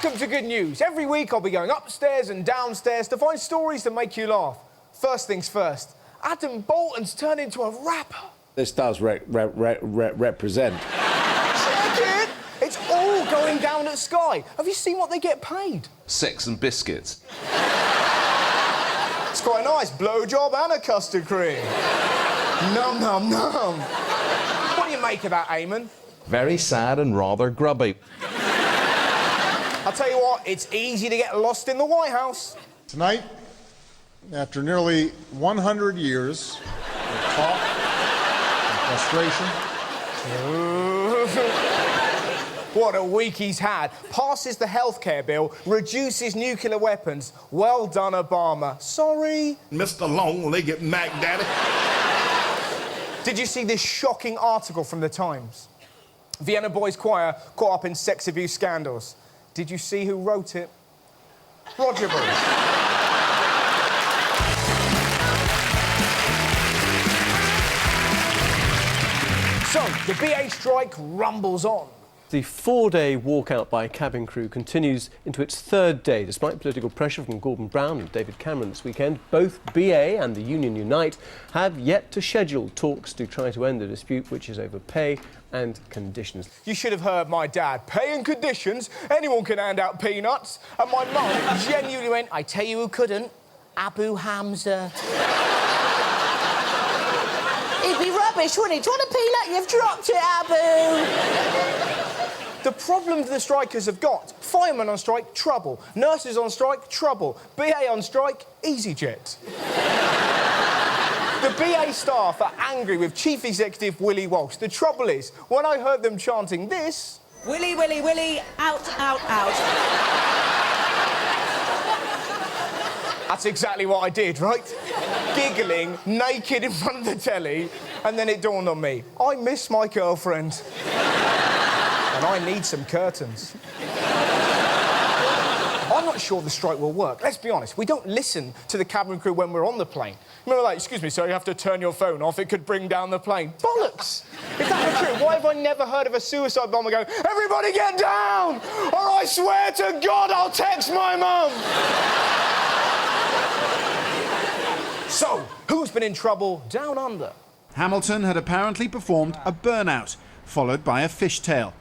Welcome to Good News. Every week I'll be going upstairs and downstairs to find stories that make you laugh. First things first, Adam Bolton's turned into a rapper. This does represent. Check it! It's all going down at Sky. Have you seen what they get paid? Sex and biscuits. It's quite nice. Blowjob and a custard cream. Num, num, num. What do you make of that, Eamon? Very sad and rather grubby. I'll tell you what, it's easy to get lost in the White House. Tonight, after nearly 100 years of talk and frustration... What a week he's had. Passes the healthcare bill, reduces nuclear weapons. Well done, Obama. Sorry. Mr. Long-legged Mac Daddy. Did you see this shocking article from the Times? Vienna Boys Choir caught up in sex abuse scandals. Did you see who wrote it? Roger Bruce. So, the BA strike rumbles on. The four-day walkout by cabin crew continues into its third day. Despite political pressure from Gordon Brown and David Cameron this weekend, both BA and the Union Unite have yet to schedule talks to try to end the dispute, which is over pay and conditions. You should have heard my dad. Pay and conditions? Anyone can hand out peanuts. And my mum genuinely went, I tell you who couldn't, Abu Hamza. He'd be rubbish, wouldn't he? Do you want a peanut? You've dropped it, Abu. The problem the strikers have got: firemen on strike, trouble. Nurses on strike, trouble. BA on strike, EasyJet. The BA staff are angry with Chief Executive Willie Walsh. The trouble is, when I heard them chanting this... Willie, Willie, Willie, out, out, out. That's exactly what I did, right? Giggling, naked in front of the telly, and then it dawned on me, I miss my girlfriend. And I need some curtains. I'm not sure the strike will work. Let's be honest, we don't listen to the cabin crew when we're on the plane. Remember that, excuse me, sir, you have to turn your phone off, it could bring down the plane. Bollocks! If that were true, why have I never heard of a suicide bomber going, everybody get down, or I swear to God I'll text my mum! So, who's been in trouble down under? Hamilton had apparently performed a burnout, followed by a fishtail,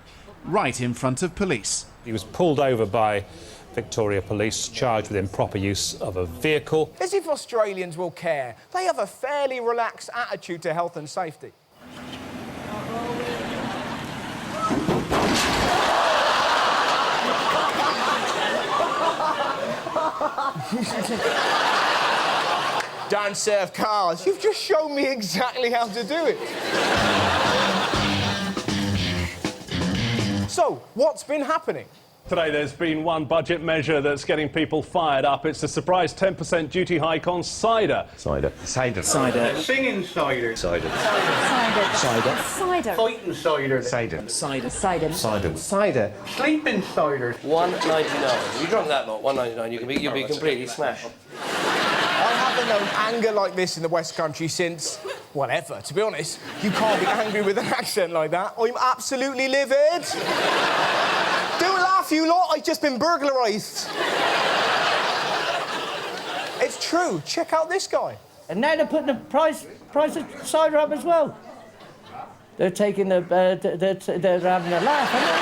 right in front of police. He was pulled over by Victoria Police, charged with improper use of a vehicle. As if Australians will care. They have a fairly relaxed attitude to health and safety. Don't serve cars. You've just shown me exactly how to do it. So, what's been happening? Today there's been one budget measure that's getting people fired up. It's the surprise 10% duty hike on cider. Cider. Cider. Cider. Singing cider. Cider. Cider. Cider. Cider. Fighting cider. Cider. Cider. Cider. Cider. Cider. Sleeping cider. $1.99. You drunk that lot? $1.99. You'll be completely smashed. I haven't known anger like this in the West Country since... well, ever, to be honest. You can't be angry with an accent like that. I'm absolutely livid. Don't laugh, you lot. I've just been burglarised. It's true. Check out this guy. And now they're putting the price of cider up as well. They're taking the... they're having a laugh, aren't they?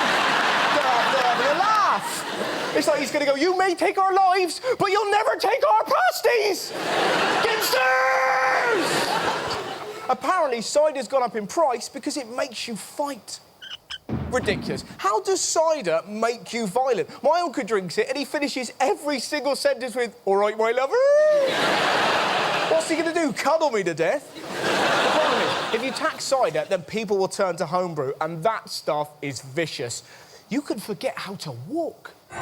They're having a laugh. It's like he's going to go, you may take our lives, but you'll never take our pasties! Gangsters! Apparently, cider's gone up in price because it makes you fight. Ridiculous. How does cider make you violent? My uncle drinks it and he finishes every single sentence with, all right, my lover. What's he going to do, cuddle me to death? The problem is, if you tax cider, then people will turn to homebrew, and that stuff is vicious. You can forget how to walk. It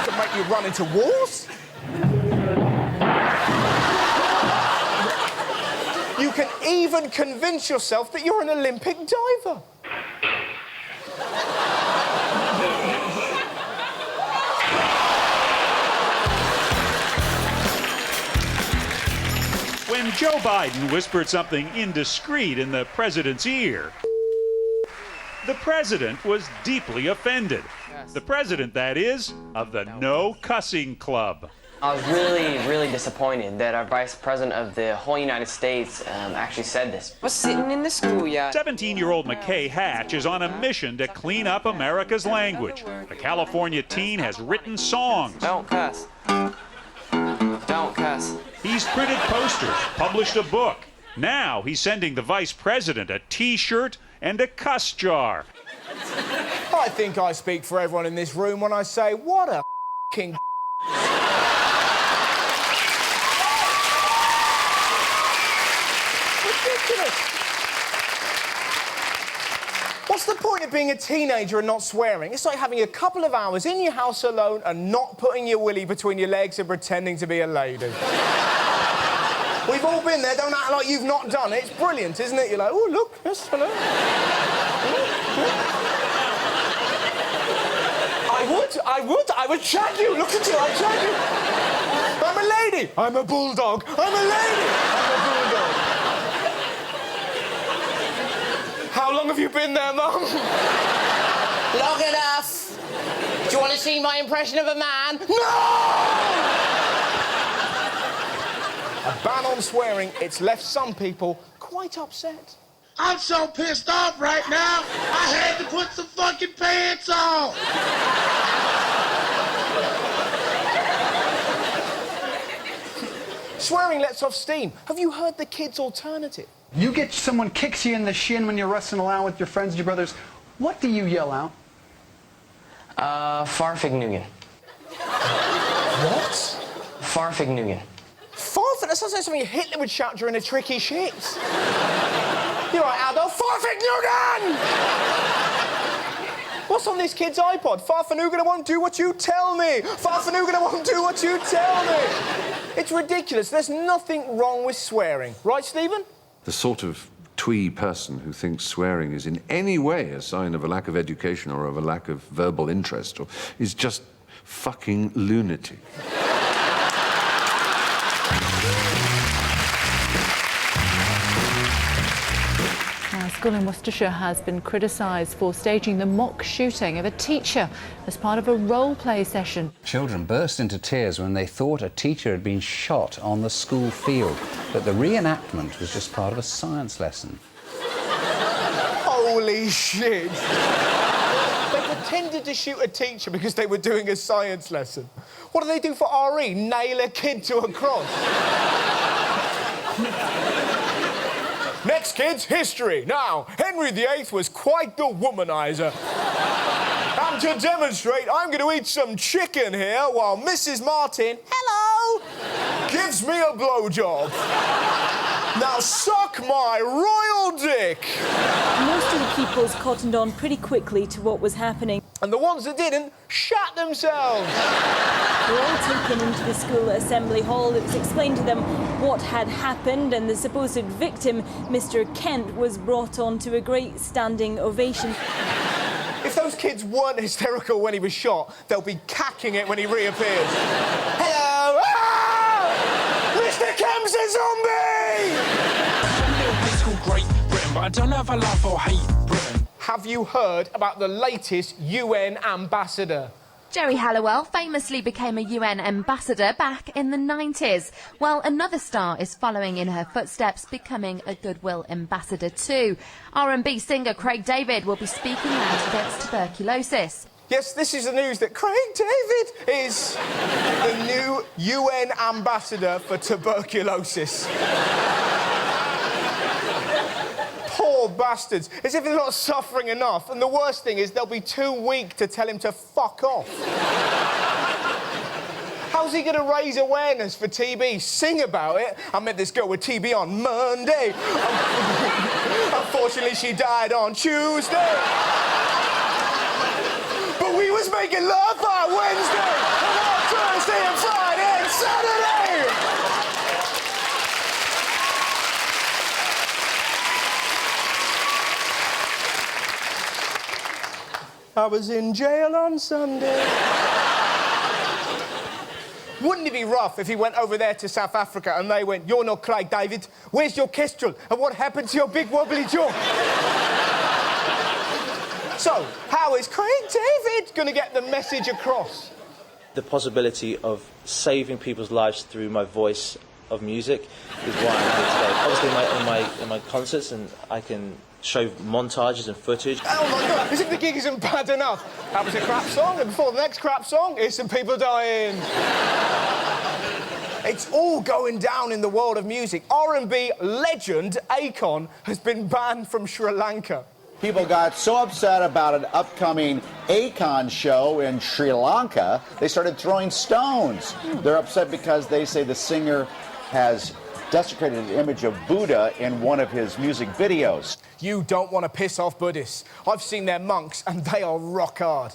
can make you run into walls. You can even convince yourself that you're an Olympic diver. When when Joe Biden whispered something indiscreet in the president's ear. The president was deeply offended. The president, that is, of the No Cussing Club. I was really disappointed that our vice president of the whole United States actually said this. I was sitting in the schoolyard. 17-year-old McKay Hatch is on a mission to clean up America's language. The California teen has written songs. Don't cuss. Don't cuss. He's printed posters, published a book. Now he's sending the vice president a T-shirt and a cuss jar. I think I speak for everyone in this room when I say, what a f***ing ridiculous. What's the point of being a teenager and not swearing? It's like having a couple of hours in your house alone and not putting your willy between your legs and pretending to be a lady. We've all been there. Don't act like you've not done it. It's brilliant, isn't it? You're like, oh, look, yes, hello. I would shag you. Look at you, I'd shag you. I'm a lady. I'm a bulldog. I'm a lady. I'm a bulldog. How long have you been there, Mum? Long enough. Do you want to see my impression of a man? No! A ban on swearing, it's left some people quite upset. I'm so pissed off right now, I had to put some fucking pants on. Swearing lets off steam. Have you heard the kids' alternative? You get someone kicks you in the shin when you're wrestling around with your friends and your brothers. What do you yell out? Farfignugan. What? Farfignugan. Farfig? That sounds like something Hitler would shout during a tricky shit. You're right, Adolf. Farfignugan! What's on this kid's iPod? Farfignugan, I won't do what you tell me. Farfignugan, I won't do what you tell me. It's ridiculous. There's nothing wrong with swearing. Right, Stephen? The sort of twee person who thinks swearing is in any way a sign of a lack of education or of a lack of verbal interest is just fucking lunatic. A school in Worcestershire has been criticised for staging the mock shooting of a teacher as part of a role-play session. Children burst into tears when they thought a teacher had been shot on the school field, but the reenactment was just part of a science lesson. Holy shit! They pretended to shoot a teacher because they were doing a science lesson. What do they do for RE? Nail a kid to a cross. Next, kids, history. Now, Henry VIII was quite the womanizer. And to demonstrate, I'm going to eat some chicken here while Mrs. Martin, hello, gives me a blowjob. Now suck my royal dick. Most of the pupils cottoned on pretty quickly to what was happening. And the ones that didn't shat themselves. They were all taken into the school assembly hall. It was explained to them what had happened, and the supposed victim, Mr. Kent, was brought on to a great standing ovation. If those kids weren't hysterical when he was shot, they'll be cacking it when he reappears. Hello! Ah! Mr. Kemp's a zombie! High school Great Britain, but I don't know if I love or hate Britain. Have you heard about the latest UN ambassador? Jerry Halliwell famously became a UN ambassador back in the 90s. Well, another star is following in her footsteps, becoming a Goodwill ambassador too. R&B singer Craig David will be speaking out against tuberculosis. Yes, this is the news that Craig David is the new UN ambassador for tuberculosis. Poor bastards, as if they're not suffering enough. And the worst thing is they'll be too weak to tell him to fuck off. How's he going to raise awareness for TB? Sing about it. I met this girl with TB on Monday. Unfortunately, she died on Tuesday. But we was making love on Wednesday, and on Thursday and Friday and Saturday. I was in jail on Sunday. Wouldn't it be rough if he went over there to South Africa and they went, "You're not Craig David, where's your kestrel? And what happened to your big wobbly jaw?" So, how is Craig David going to get the message across? The possibility of saving people's lives through my voice of music is why I'm here today. Obviously, in my concerts, and I can show montages and footage. Oh my God, as if the gig isn't bad enough. That was a crap song, and before the next crap song, here's some people dying. It's all going down in the world of music. R&B legend Akon has been banned from Sri Lanka. People got so upset about an upcoming Akon show in Sri Lanka, they started throwing stones. They're upset because they say the singer has desecrated an image of Buddha in one of his music videos. You don't want to piss off Buddhists. I've seen their monks, and they are rock hard.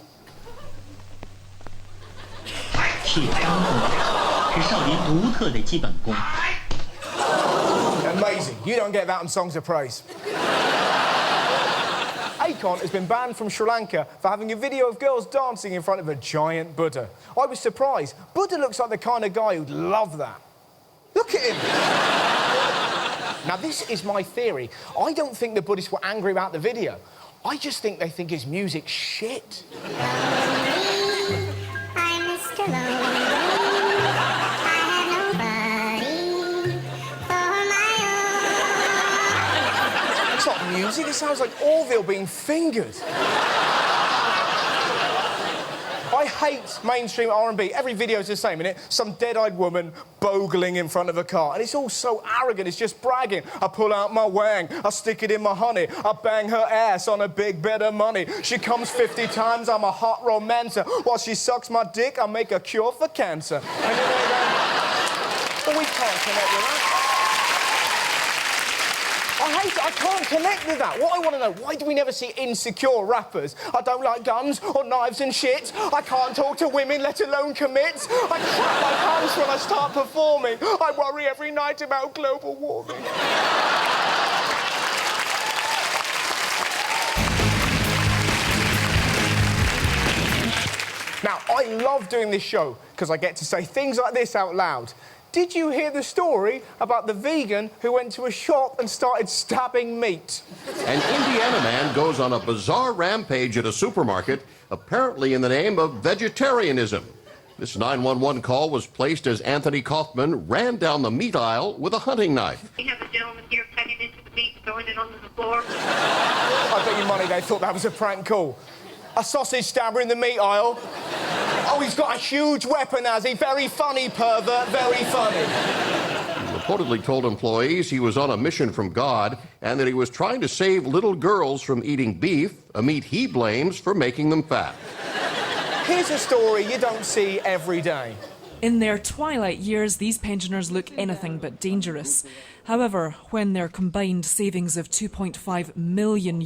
Amazing. You don't get that on Songs of Praise. Akon has been banned from Sri Lanka for having a video of girls dancing in front of a giant Buddha. I was surprised. Buddha looks like the kind of guy who'd love that. Look at him. Now, this is my theory. I don't think the Buddhists were angry about the video. I just think they think his music's shit. I'm Mr. Lonely. I have nobody for my own. It's not music, it sounds like Orville being fingered. I hate mainstream R&B. Every video's the same, innit? Some dead-eyed woman bogling in front of a car. And it's all so arrogant, it's just bragging. I pull out my wang, I stick it in my honey, I bang her ass on a big bed of money. She comes 50 times, I'm a hot romancer. While she sucks my dick, I make a cure for cancer. And you know that? But we can't connect with that. I hate it. I can't connect with that. What I want to know, why do we never see insecure rappers? I don't like guns or knives and shit. I can't talk to women, let alone commit. I crap my pants when I start performing. I worry every night about global warming. Now, I love doing this show because I get to say things like this out loud. Did you hear the story about the vegan who went to a shop and started stabbing meat? An Indiana man goes on a bizarre rampage at a supermarket, apparently in the name of vegetarianism. This 911 call was placed as Anthony Kaufman ran down the meat aisle with a hunting knife. We have a gentleman here cutting into the meat, throwing it onto the floor. I bet you money they thought that was a prank call. A sausage stabber in the meat aisle. Oh, he's got a huge weapon, has he? Very funny, pervert, very funny. He reportedly told employees he was on a mission from God and that he was trying to save little girls from eating beef, a meat he blames for making them fat. Here's a story you don't see every day. In their twilight years, these pensioners look anything but dangerous. However, when their combined savings of €2.5 million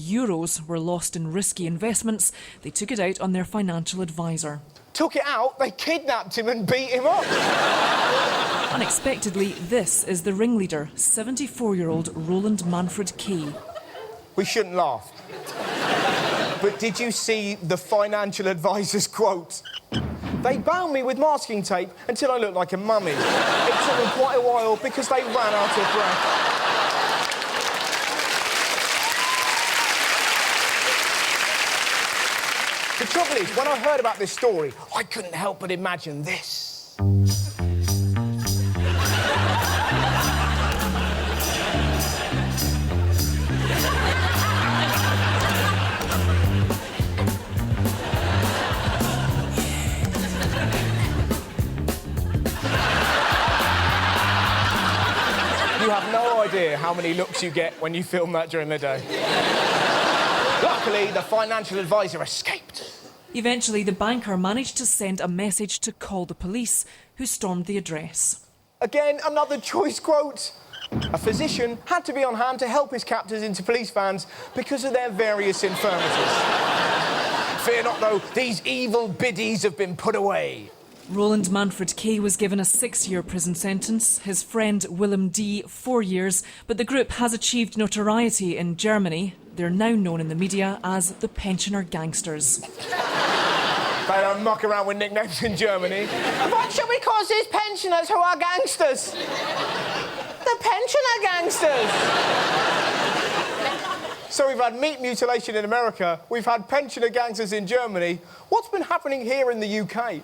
were lost in risky investments, they took it out on their financial advisor. Took it out? They kidnapped him and beat him up. Unexpectedly, this is the ringleader, 74-year-old Roland Manfred Kay. We shouldn't laugh. But did you see the financial advisor's quote? They bound me with masking tape until I looked like a mummy. It took them quite a while because they ran out of breath. The trouble is, when I heard about this story, I couldn't help but imagine this. You have no idea how many looks you get when you film that during the day. Luckily, the financial advisor escaped. Eventually, the banker managed to send a message to call the police, who stormed the address. Again, another choice quote. A physician had to be on hand to help his captors into police vans because of their various infirmities. Fear not, though, these evil biddies have been put away. Roland Manfred Kay was given a 6-year prison sentence, his friend Willem D 4 years, but the group has achieved notoriety in Germany. They're now known in the media as the pensioner gangsters. They don't muck around with nicknames in Germany. What shall we call these pensioners who are gangsters? The pensioner gangsters. So we've had meat mutilation in America, we've had pensioner gangsters in Germany. What's been happening here in the UK?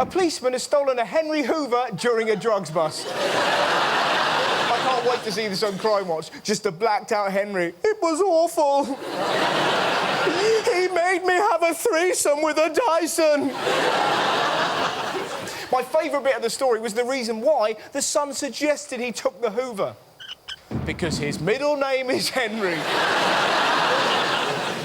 A policeman has stolen a Henry Hoover during a drugs bust. I can't wait to see this on Crime Watch. Just a blacked-out Henry. It was awful. He made me have a threesome with a Dyson. My favourite bit of the story was the reason why the son suggested he took the Hoover. Because his middle name is Henry.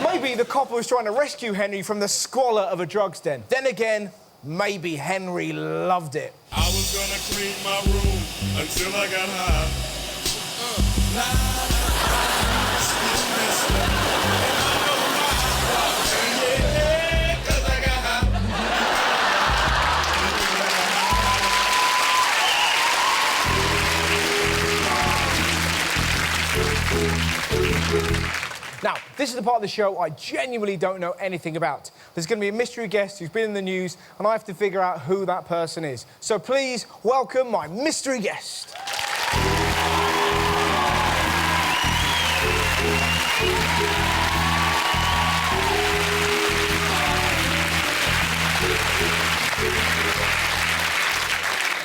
Maybe the cop was trying to rescue Henry from the squalor of a drugs den. Then again, maybe Henry loved it. I was gonna clean my room until I got high. Now, this is the part of the show I genuinely don't know anything about. There's going to be a mystery guest who's been in the news, and I have to figure out who that person is. So please welcome my mystery guest.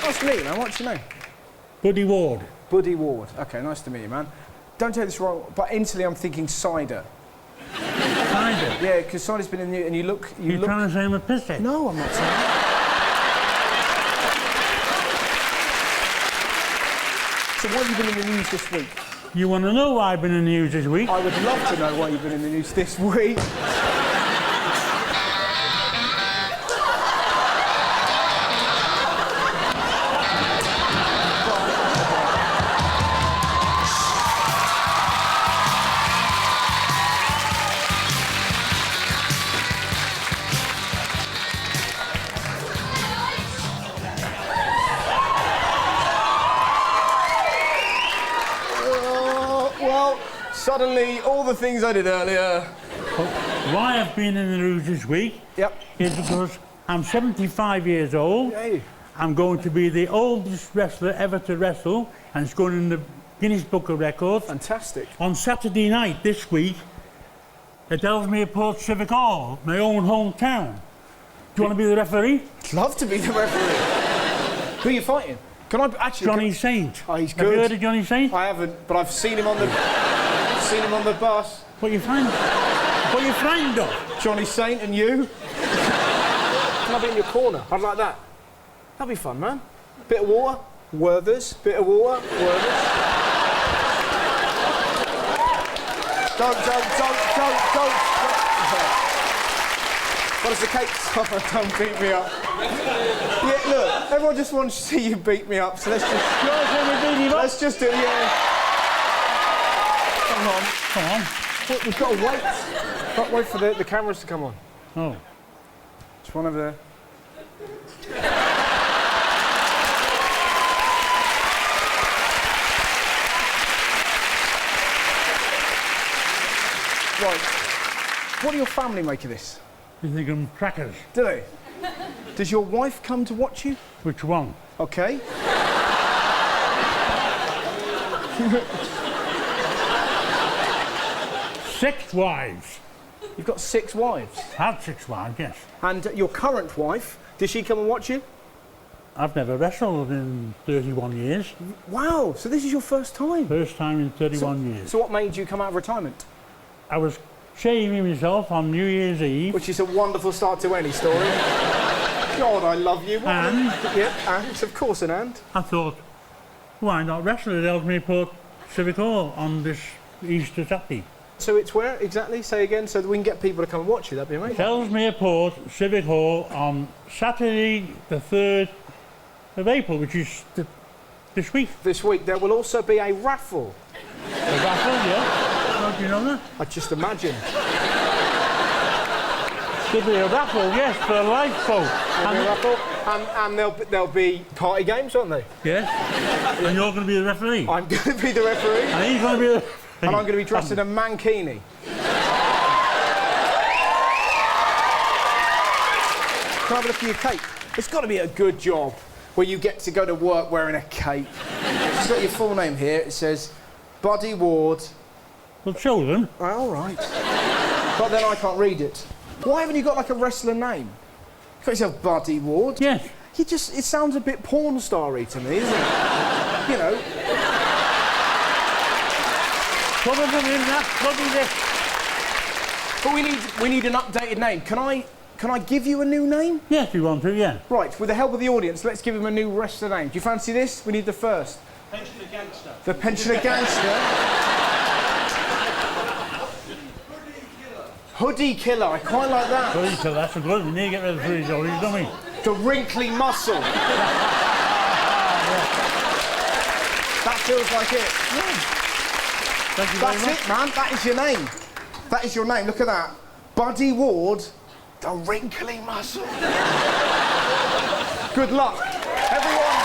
Nice to meet you, man. What's your name? Buddy Ward. Buddy Ward. OK, nice to meet you, man. Don't take this wrong, but instantly I'm thinking cider. Cider? Yeah, because cider's been in the... and you look... You're trying to say I'm a pisshead? No, I'm not saying that. So why have you been in the news this week? You want to know why I've been in the news this week? I would love to know why you've been in the news this week. Suddenly, all the things I did earlier... Why I've been in the news this week is because I'm 75 years old. Yay. I'm going to be the oldest wrestler ever to wrestle, and it's going in the Guinness Book of Records. Fantastic. On Saturday night this week at Ellesmere Port Civic Hall, my own hometown. Do you want to be the referee? I'd love to be the referee. Who are you fighting? Can I actually... Johnny Saint. Oh, he's good. Have you heard of Johnny Saint? I haven't, but I've seen him on the... seen him on the bus. What are you frightened of? Johnny Saint and you. Can I be in your corner? I'd like that. That'd be fun, man. Bit of water, Werther's. Bit of water, Werther's. Don't. What is the cake? Don't beat me up. Yeah, look, everyone just wants to see you beat me up, so let's just... Let's just do it, yeah. Come on. Well, we've got to wait. Got to wait for the cameras to come on. Oh. There's one over there. Right. What do your family make of this? You think I'm crackers? Do they? Does your wife come to watch you? Which one? OK. 6 wives. You've got 6 wives? Had 6 wives, yes. And your current wife, does she come and watch you? I've never wrestled in 31 years. Wow, so this is your first time? First time in 31 years. So what made you come out of retirement? I was shaving myself on New Year's Eve. Which is a wonderful start to any story. God, I love you. And? Yeah, and, of course an and. I thought, why not wrestle at Ellesmere Port Civic Hall on this Easter Saturday? So it's where exactly? Say again, so that we can get people to come and watch you. That'd be amazing. Ellesmere Port Civic Hall on Saturday, the 3rd of April, which is this week. This week. There will also be a raffle. A raffle, yeah? How do you know that? I just imagine. There'll be a raffle, yes, for a lifeboat. And there'll be party games, won't they? Yes. And you're going to be the referee? I'm going to be the referee. And he's going to be the... And I'm going to be dressed in a mankini. Can I have a look at your cape? It's got to be a good job where you get to go to work wearing a cape. It's got your full name here. It says Buddy Ward. Well, show them. All right. But then I can't read it. Why haven't you got like a wrestler name? You got yourself Buddy Ward. Yes. It sounds a bit porn star-y to me, isn't it? You know. Probably in that, probably this. But we need an updated name. Can I give you a new name? Yes, you want to, yeah. Right, with the help of the audience, let's give him a new wrestler name. Do you fancy this? We need the first. Pensioner Gangster. The Pensioner Gangster. Hoodie Killer, I quite like that. Hoodie Killer, that's a good one. We need to get rid of the hoodies, don't we? The Wrinkly Muscle. That feels like it. Thank you very much. That's it, man. That is your name. That is your name. Look at that. Buddy Ward, the Wrinkly Muscle. Good luck, everyone.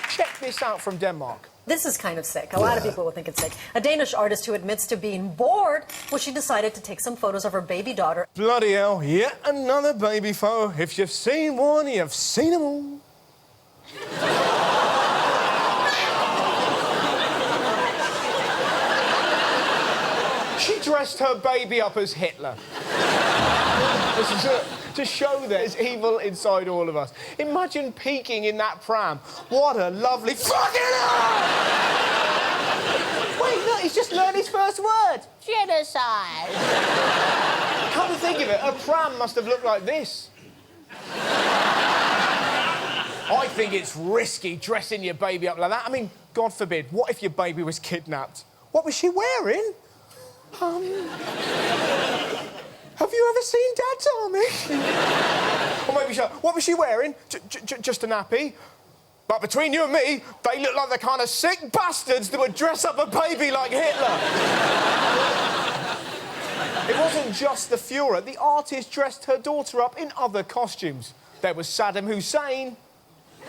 Check this out from Denmark. This is kind of sick. A lot of people will think it's sick. A Danish artist who admits to being bored when she decided to take some photos of her baby daughter. Bloody hell, yet another baby photo. If you've seen one, you've seen them all. She dressed her baby up as Hitler. To show there's evil inside all of us. Imagine peeking in that pram. What a lovely fucking hell! Wait, look, he's just learned his first word. Genocide. Come to think of it, a pram must have looked like this. I think it's risky dressing your baby up like that. I mean, God forbid, what if your baby was kidnapped? What was she wearing? Have you ever seen Dad's Army? Or maybe what was she wearing? Just a nappy. But between you and me, they look like the kind of sick bastards that would dress up a baby like Hitler. It wasn't just the Führer. The artist dressed her daughter up in other costumes. There was Saddam Hussein.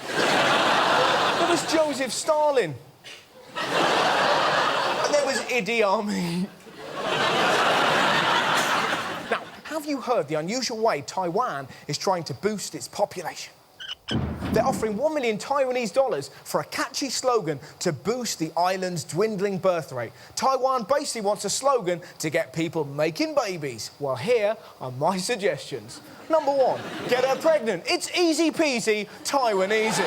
There was Joseph Stalin. And there was Idi Amin. Now, have you heard the unusual way Taiwan is trying to boost its population? They're offering $1 million Taiwanese for a catchy slogan to boost the island's dwindling birth rate. Taiwan basically wants a slogan to get people making babies. Well, here are my suggestions. Number 1, get her pregnant. It's easy peasy, Taiwanese.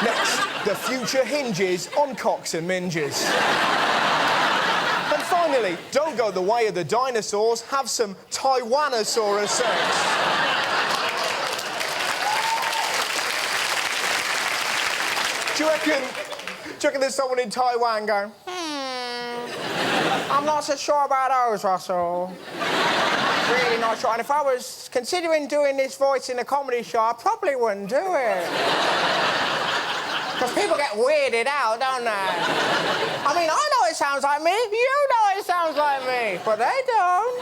Next, the future hinges on cocks and minges. And finally, don't go the way of the dinosaurs, have some Taiwanosaurus sex. Do you reckon there's someone in Taiwan going, I'm not so sure about those, Russell. Really not sure. And if I was considering doing this voice in a comedy show, I probably wouldn't do it. Because people get weirded out, don't they? I mean, I know it sounds like me, you know it sounds like me, but they don't.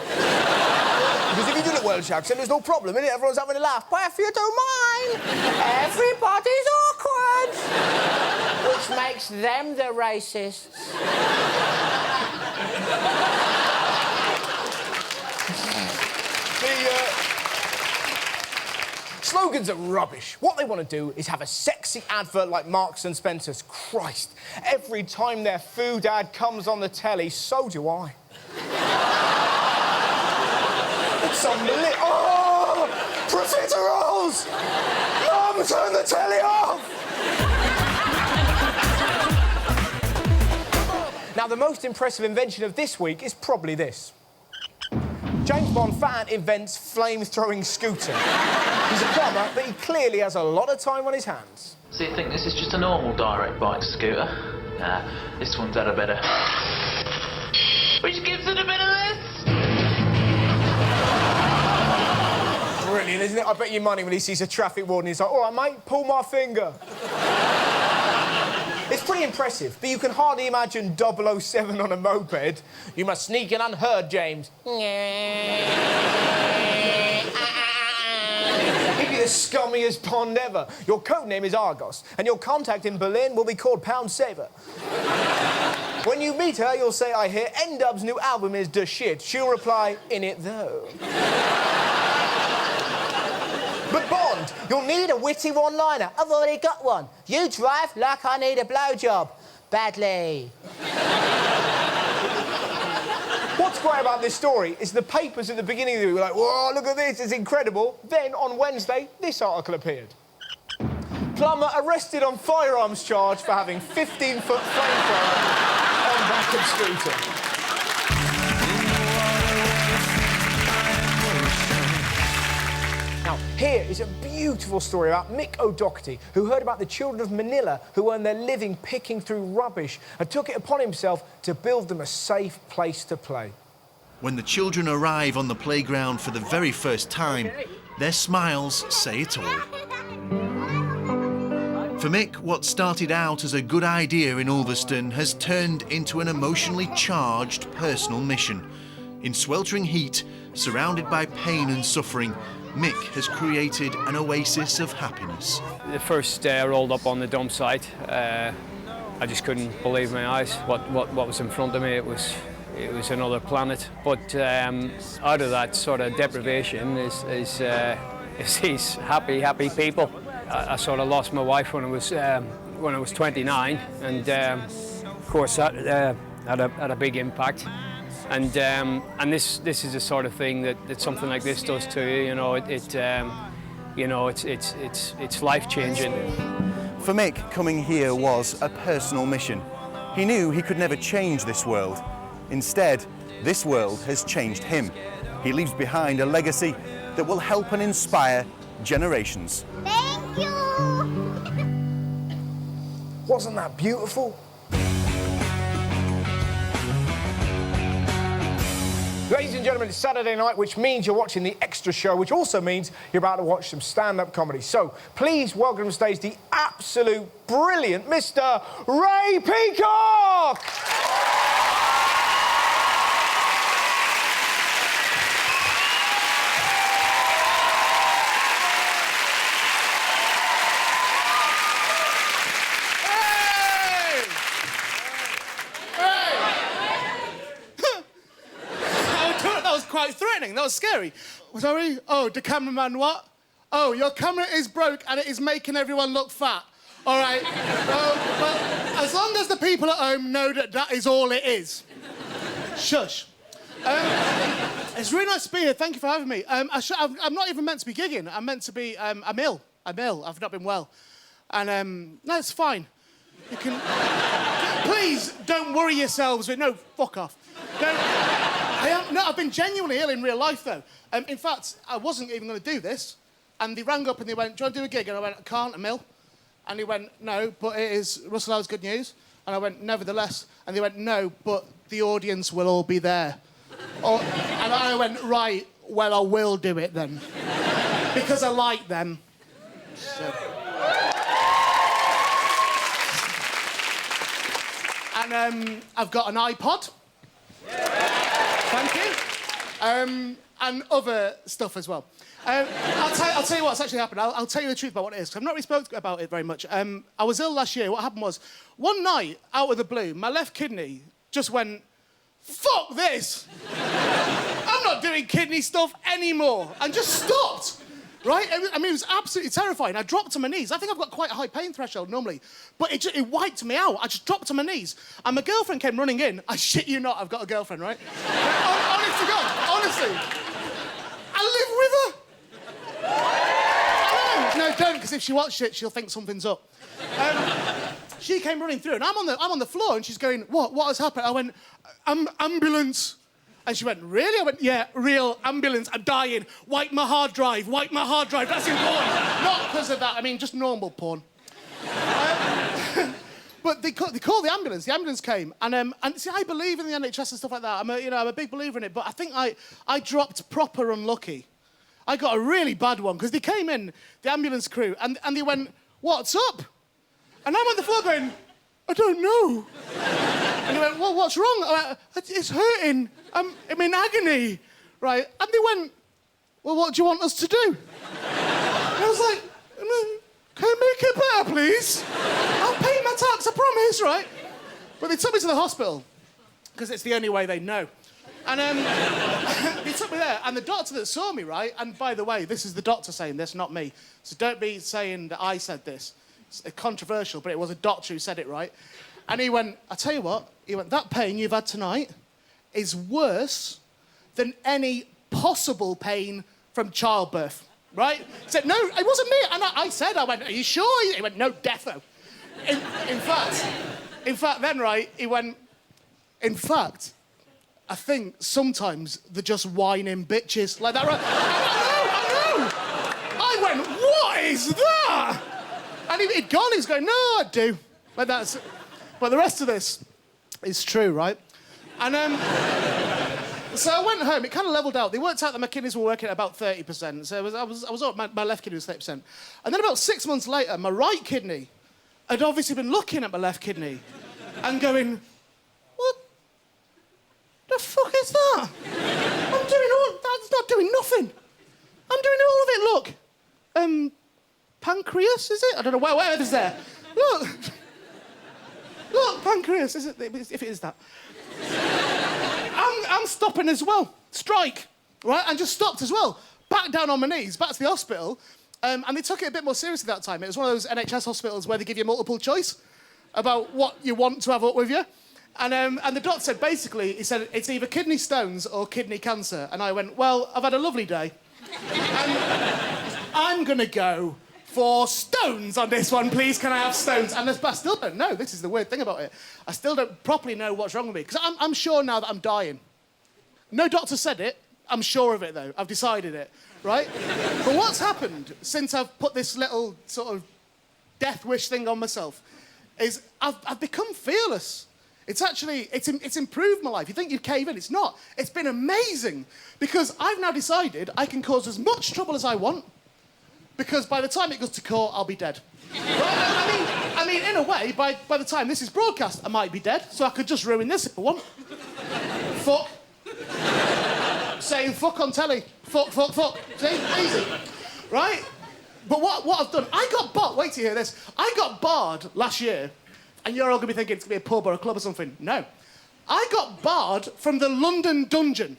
Because if you do the Welsh accent, there's no problem, innit? Everyone's having a laugh. But if you do mine, everybody's awkward. Which makes them the racists. Slogans are rubbish. What they want to do is have a sexy advert like Marks and Spencer's. Christ, every time their food ad comes on the telly, so do I. It's unbelievable. Oh, profiteroles! Mum, turn the telly off! Now, the most impressive invention of this week is probably this. James Bond fan invents flame-throwing scooter. He's a plumber, but he clearly has a lot of time on his hands. So you think this is just a normal direct bike scooter? Nah, this one's had a bit of... Which gives it a bit of this? Brilliant, isn't it? I bet you money when he sees a traffic warden, he's like, all right, mate, pull my finger. It's pretty impressive, but you can hardly imagine 007 on a moped. You must sneak in unheard, James. He'd Maybe the scummiest pond ever. Your code name is Argos, and your contact in Berlin will be called Pound Saver. When you meet her, you'll say, I hear N-Dub's new album is the shit. She'll reply, in it though. But Bond, you'll need a witty one-liner. I've already got one. You drive like I need a blowjob. Badly. What's great about this story is the papers at the beginning of the week were like, whoa, look at this, it's incredible. Then, on Wednesday, this article appeared. Plumber arrested on firearms charge for having 15-foot flamethrower on back of scooter. Now, here is a beautiful story about Mick O'Doherty, who heard about the children of Manila who earn their living picking through rubbish and took it upon himself to build them a safe place to play. When the children arrive on the playground for the very first time, their smiles say it all. For Mick, what started out as a good idea in Ulverston has turned into an emotionally charged personal mission. In sweltering heat, surrounded by pain and suffering, Mick has created an oasis of happiness. The first day I rolled up on the dump site, I just couldn't believe my eyes. What was in front of me, it was another planet. But out of that sort of deprivation is these happy people. I sort of lost my wife when I was 29, and of course that had a big impact. And this is the sort of thing that something like this does to you. You know, it's life changing. For Mick, coming here was a personal mission. He knew he could never change this world. Instead, this world has changed him. He leaves behind a legacy that will help and inspire generations. Thank you! Wasn't that beautiful? Ladies and gentlemen, it's Saturday night, which means you're watching the Extra Show, which also means you're about to watch some stand-up comedy. So, please welcome to the stage the absolute brilliant Mr. Ray Peacock! Quite threatening. That was scary. Sorry? Oh, the cameraman what? Oh, your camera is broke and it is making everyone look fat. All right. Well, as long as the people at home know that is all it is. Shush. It's really nice to be here. Thank you for having me. I'm not even meant to be gigging. I'm meant to be... I'm ill. I'm ill. I've not been well. And, no, it's fine. You can... Please don't worry yourselves with... No, fuck off. Don't... I've been genuinely ill in real life, though. In fact, I wasn't even going to do this. And they rang up and they went, do you want to do a gig? And I went, I can't, I'm ill. And he went, no, but it is Russell Howard's Good News. And I went, nevertheless. And they went, no, but the audience will all be there. And I went, right, well, I will do it then. Because I like them. So. And I've got an iPod. Thank you. And other stuff as well. I'll tell you what's actually happened. I'll tell you the truth about what it is, because I've not really spoken about it very much. I was ill last year. What happened was, one night, out of the blue, my left kidney just went, fuck this! I'm not doing kidney stuff anymore. And just stopped. Right? I mean, it was absolutely terrifying. I dropped to my knees. I think I've got quite a high pain threshold normally. But it wiped me out. I just dropped to my knees. And my girlfriend came running in. I shit you not, I've got a girlfriend, right? Honest to God, honestly. I live with her. No, don't, because if she watches it, she'll think something's up. She came running through, and I'm on the floor, and she's going, what has happened? I went, ambulance. And she went, really? I went, yeah, real ambulance, I'm dying. Wipe my hard drive, that's important. Not because of that, I mean, just normal porn. But they called the ambulance came. And see, I believe in the NHS and stuff like that. I'm a big believer in it, but I think I dropped proper unlucky. I got a really bad one, because they came in, the ambulance crew, and they went, what's up? And I'm on the floor going, I don't know. And they went, well, what's wrong? I went, it's hurting. I'm in agony, right? And they went, well, what do you want us to do? And I it better, please. I'll pay my tax, I promise, right? But they took me to the hospital, because it's the only way they know. And they took me there, and the doctor that saw me, right, and by the way, this is the doctor saying this, not me, so don't be saying that I said this. It's controversial, but it was a doctor who said it, right? And he went, I tell you what, he went, that pain you've had tonight is worse than any possible pain from childbirth, right? He said, no, it wasn't me. And I said, I went, are you sure? He went, no, defo. In fact, then, right, he went, in fact, I think sometimes they're just whining bitches like that, right? I know. I went, what is that? And he'd gone, he was going, no, I do. But the rest of this is true, right? And so I went home, it kind of levelled out. They worked out that my kidneys were working at about 30%. So I was up, my left kidney was 30%. And then about 6 months later, my right kidney had obviously been looking at my left kidney and going, what the fuck is that? That's not doing nothing. I'm doing all of it, look. Pancreas, is it? I don't know, where is there? Look, pancreas, is it? If it is that. I'm stopping as well. Strike, right? And just stopped as well. Back down on my knees, back to the hospital. And they took it a bit more seriously that time. It was one of those NHS hospitals where they give you multiple choice about what you want to have up with you. And the doctor said, basically, he said, it's either kidney stones or kidney cancer. And I went, well, I've had a lovely day. And I'm going to go for stones on this one, please. Can I have stones? And I still don't know. This is the weird thing about it. I still don't properly know what's wrong with me. Because I'm sure now that I'm dying. No doctor said it. I'm sure of it, though. I've decided it, right? But what's happened since I've put this little sort of death wish thing on myself is I've become fearless. It's improved my life. You think you'd cave in. It's not. It's been amazing. Because I've now decided I can cause as much trouble as I want. Because by the time it goes to court, I'll be dead. Right? I mean, in a way, by the time this is broadcast, I might be dead, so I could just ruin this if I want. Fuck. Saying fuck on telly. Fuck. See? Easy. Right? But what I've done, I got barred. Wait till you hear this. I got barred last year, and you're all going to be thinking it's going to be a pub or a club or something. No. I got barred from the London Dungeon.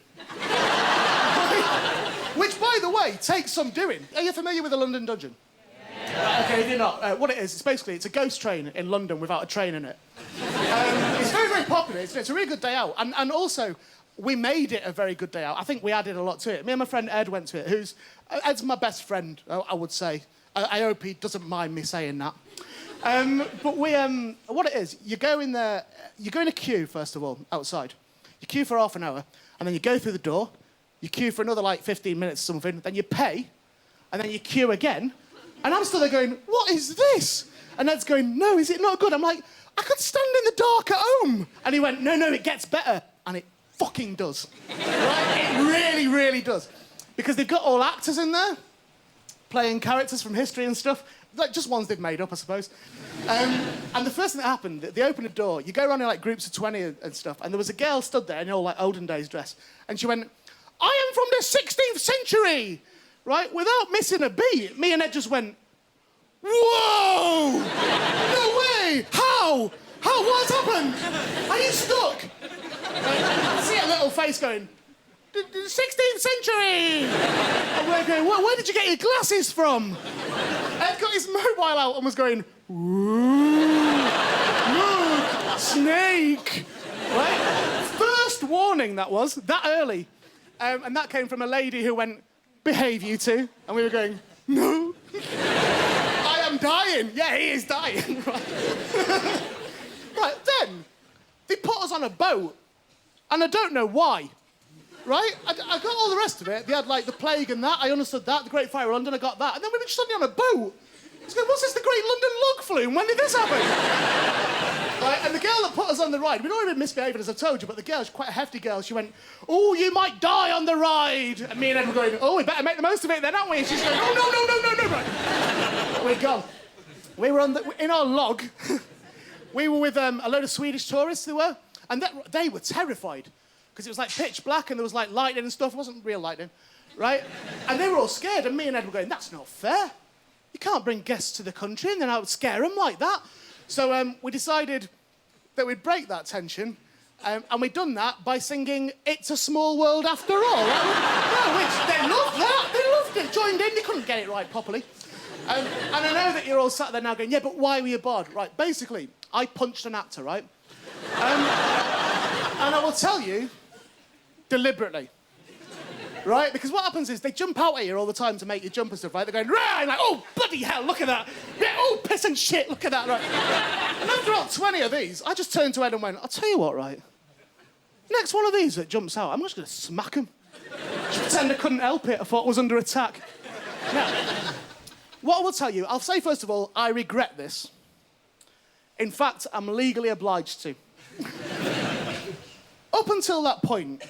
Which, by the way, takes some doing. Are you familiar with the London Dungeon? Yeah. Okay, if you're not, what it is, it's a ghost train in London without a train in it. It's very, very popular. It's a really good day out. And also, we made it a very good day out. I think we added a lot to it. Me and my friend Ed went to it, Ed's my best friend, I would say. I hope he doesn't mind me saying that. But what it is, you go in there, you go in a queue, first of all, outside. You queue for half an hour, and then you go through the door. You queue for another, 15 minutes or something, then you pay, and then you queue again, and I'm still there going, what is this? And Ed's going, no, is it not good? I'm like, I could stand in the dark at home. And he went, no, it gets better. And it fucking does. Right? It really, really does. Because they've got all actors in there, playing characters from history and stuff, just ones they've made up, I suppose. And the first thing that happened, they opened a door, you go around in, groups of 20 and stuff, and there was a girl stood there in all, olden days dress, and she went, I am from the 16th century, right? Without missing a beat, me and Ed just went, whoa! No way! How? What's happened? Are you stuck? I see a little face going, the 16th century! And we're going, where did you get your glasses from? Ed got his mobile out and was going, ooh, look, snake! Right? First warning that was, that early. And that came from a lady who went, behave, you two. And we were going, no. I am dying. Yeah, he is dying. Right, then, they put us on a boat. And I don't know why. Right? I got all the rest of it. They had, the plague and that. I understood that. The Great Fire of London, I got that. And then we were just suddenly on a boat. I was going, what's this, the Great London Lug Flume? When did this happen? Right, and the girl that put us on the ride, we'd already been misbehaving, as I've told you, but the girl, she's quite a hefty girl, she went, oh, you might die on the ride. And me and Ed were going, oh, we better make the most of it then, aren't we? And she's going, oh, no. Right. We're gone. We were in our log, we were with a load of Swedish tourists, and they were terrified, because it was pitch black and there was lightning and stuff. It wasn't real lightning, right? And they were all scared, and me and Ed were going, that's not fair. You can't bring guests to the country and then I would scare them like that. So we decided that we'd break that tension, and we'd done that by singing It's a Small World After All. Which they loved that. They loved it. Joined in. They couldn't get it right properly. And I know that you're all sat there now going, yeah, but why were you barred? Right, basically, I punched an actor, right? And I will tell you, deliberately. Right? Because what happens is they jump out at you all the time to make you jump and stuff, right? They're going, rah! And like, oh, bloody hell, look at that. Yeah, oh, piss and shit, look at that, right? And after about 20 of these, I just turned to Ed and went, I'll tell you what, right? Next one of these that jumps out, I'm just going to smack him. Just pretend I couldn't help it. I thought I was under attack. Now, what I will tell you, I'll say first of all, I regret this. In fact, I'm legally obliged to. Up until that point,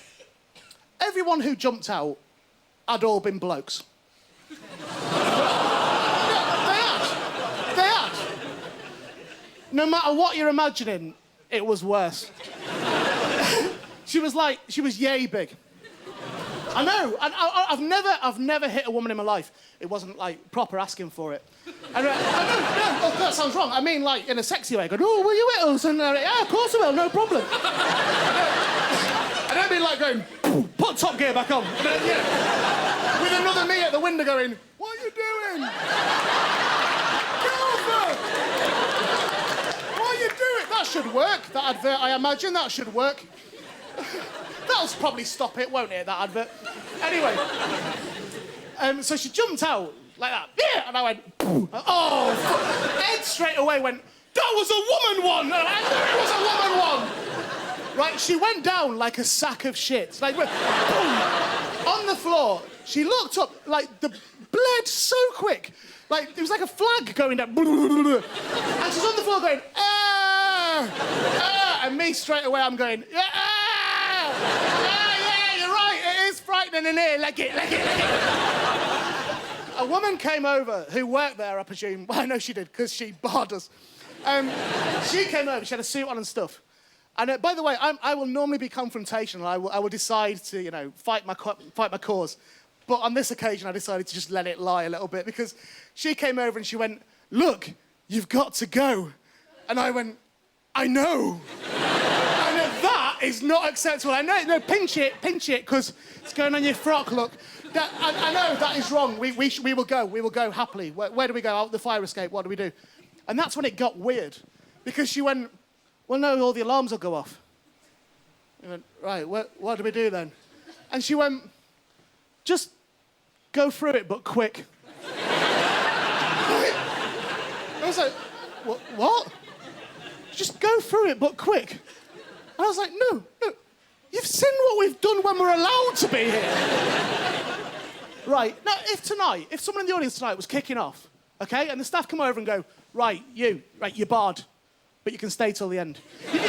everyone who jumped out had all been blokes. They had. No matter what you're imagining, it was worse. She was yay big. I know, and I've never hit a woman in my life. It wasn't like proper asking for it. And, no, that sounds wrong. I mean, like in a sexy way. Going, oh, will you hit us? And yeah, of course I will, no problem. I don't mean like going, put Top Gear back on. With another me at the window going, what are you doing? Get over! What are you doing? That should work, that advert, I imagine. That should work. That'll probably stop it, won't it, that advert? Anyway, so she jumped out like that, yeah, and I went, oh, Ed straight away went, that was a woman one! And I knew it was a woman one! Right, she went down like a sack of shit. Like, boom, on the floor. She looked up, like, the bled so quick. Like, it was like a flag going down. And she's on the floor going, and me straight away, I'm going, yeah, you're right, it is frightening in here, leg it. A woman came over who worked there, I presume. Well, I know she did, because she barred us. She came over, she had a suit on and stuff. And by the way, I will normally be confrontational. I will decide to, you know, fight my cause. But on this occasion, I decided to just let it lie a little bit because she came over and she went, look, you've got to go. And I went, I know. And that is not acceptable. I know, no, pinch it, because it's going on your frock, look. I know that is wrong. We will go happily. Where do we go? Out the fire escape, what do we do? And that's when it got weird. Because she went, well, no, all the alarms will go off. I went, right, what do we do then? And she went, just go through it, but quick. I was like, what? Just go through it, but quick. And I was like, no, you've seen what we've done when we're allowed to be here. Right, now, if someone in the audience tonight was kicking off, okay, and the staff come over and go, right, you're barred. But you can stay till the end. You've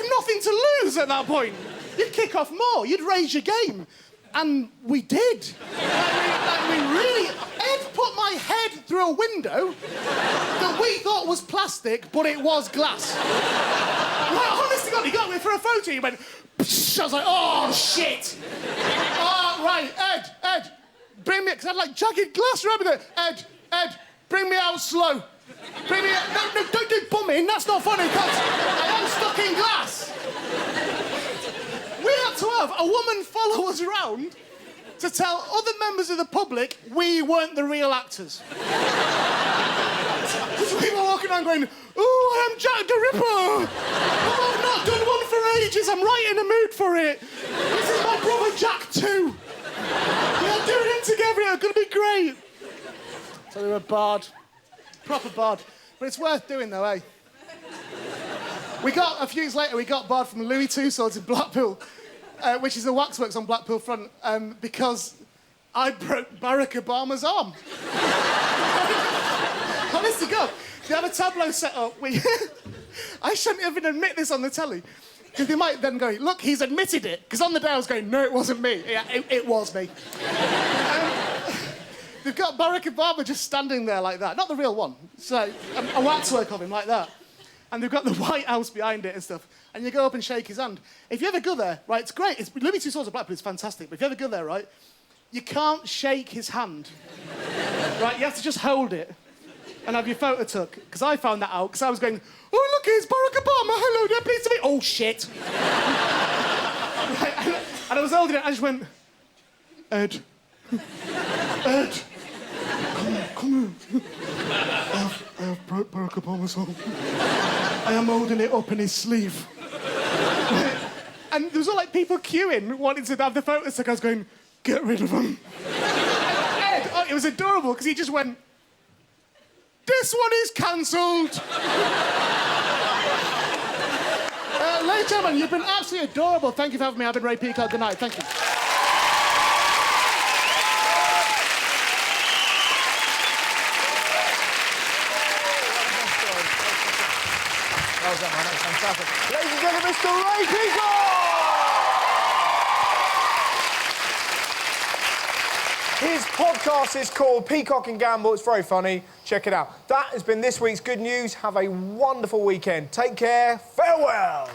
nothing to lose at that point. You'd kick off more. You'd raise your game. And we did. We really... Ed put my head through a window that we thought was plastic, but it was glass. Right, honest to God, he got me for a photo. He went... Psh, I was like, oh, shit. Oh, right, Ed, bring me... Because I had, like, jagged glass around me. Ed, bring me out slow. Bring me out. No, don't do bumming. That's not funny, because I am stuck in glass. We had to have a woman follow us around to tell other members of the public we weren't the real actors. Because we were walking around going, oh, I am Jack the Ripper. Oh, I've not done one for ages. I'm right in the mood for it. This is my brother Jack too. We're doing it together. It's going to be great. So we were barred. Proper barred. But it's worth doing, though, eh? A few years later, we got barred from Louis Tussauds in Blackpool, which is a waxworks on Blackpool Front, because I broke Barack Obama's arm. Honest to God. They have a tableau set up. I shouldn't even admit this on the telly, because they might then go, look, he's admitted it. Because on the day I was going, no, it wasn't me. Yeah, it was me. They've got Barack Obama just standing there like that. Not the real one. It's like a waxwork of him like that. And they've got the White House behind it and stuff. And you go up and shake his hand. If you ever go there, right, it's great. Louis Tussauds of Blackpool is fantastic. But if you ever go there, right, you can't shake his hand. Right, you have to just hold it and have your photo took. Because I found that out, because I was going, oh, look, here's Barack Obama, hello there, pleased to meet... Oh, shit. Right, and I was holding it, I just went, Ed, Ed, come here. I have Barack Obama's home. I am holding it up in his sleeve. Right, and there was all, like, people queuing, wanting to have the photo took. I was going, get rid of him. Ed, oh, it was adorable, because he just went, this one is cancelled. Ladies and gentlemen, you've been absolutely adorable. Thank you for having me. I've been Ray Peacock. Good night. Thank you. Well done, man. That's fantastic. Ladies and gentlemen, Mr. Ray Peacock! His podcast is called Peacock and Gamble. It's very funny. Check it out. That has been this week's Good News. Have a wonderful weekend. Take care. Farewell.